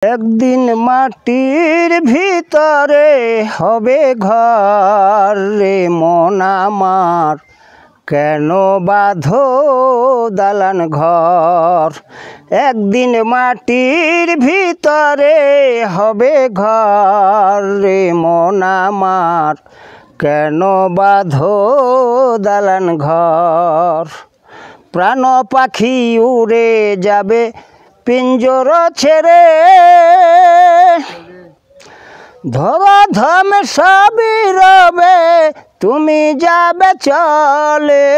একদিন মাটির ভিতরে হবে ঘর রে মন আমার, কেন বাঁধো দালান ঘর। একদিন মাটির ভিতরে হবে ঘর রে মন আমার, কেন বাঁধো দালান ঘর। প্রাণ পাখি উড়ে যাবে পিঞ্জর ছেড়ে, ধরাধামে সবই রবে তুমি যাবে চলে।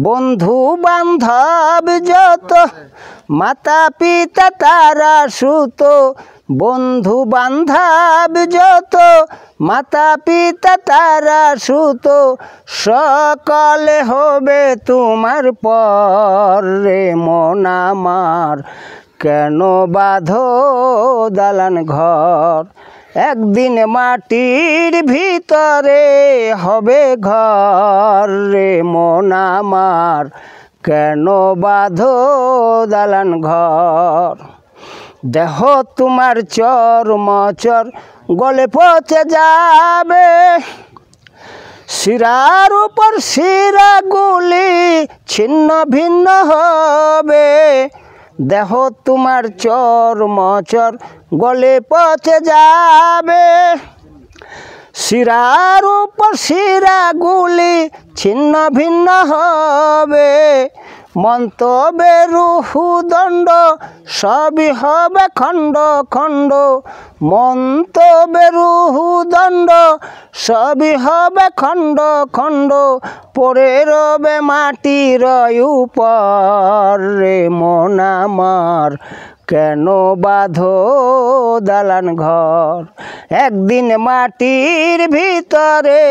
বন্ধু বান্ধব যত মাতা পিতা তারা সুত, বন্ধু বান্ধব যত মাতা পিতা তারা সুত, সকলে হবে তোমার পর রে মন আমার, কেন বাঁধো দালান ঘর। একদিন মাটির ভিতরে হবে ঘর রে মন আমার, কেন বাঁধো দালান ঘর। দেহ তোমার চর্মচর গলে পচে যাবে, শিরার উপর শিরাগুলি ছিন্ন ভিন্ন হবে। দেহ তোমার চর্মচর গলে পচে যাবে, শিরার উপর শিরাগুলি ছিন্ন ভিন্ন হবে। মন্তব্যে রুহুদণ্ড সবই হবে খণ্ড খণ্ড, মন্তব্যে রুহুদণ্ড সবই হবে খণ্ড খণ্ড। পড়ে রবে মাটির উপর রে মন আমার, কেন বাঁধো দালান ঘর। একদিন মাটির ভিতরে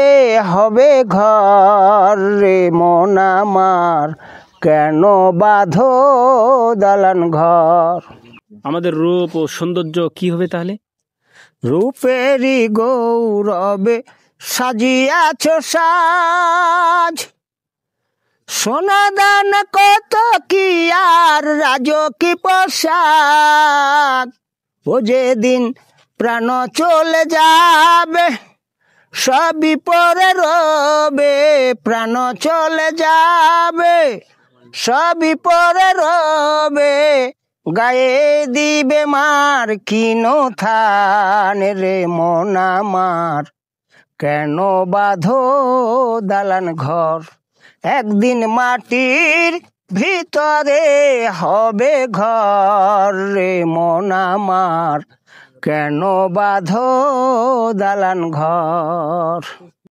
হবে ঘর রে মন আমার, কেন বাঁধো দালান ঘর। আমাদের রূপ ও সৌন্দর্য কি হবে তাহলে? রূপেরই গৌরবে সাজিয়াছ সাজ, সোনাদান কত কি আর রাজকি পোশাক। ও যেদিন প্রাণ চলে যাবে সবই পরে রবে, প্রাণ চলে যাবে সবই পরে রবে। গায়ে দিবে মার কিনো থান রে মন আমার, কেন বাঁধো দালান ঘর। একদিন মাটির ভিতরে হবে ঘর রে মন আমার, কেন বাঁধো দালান ঘর।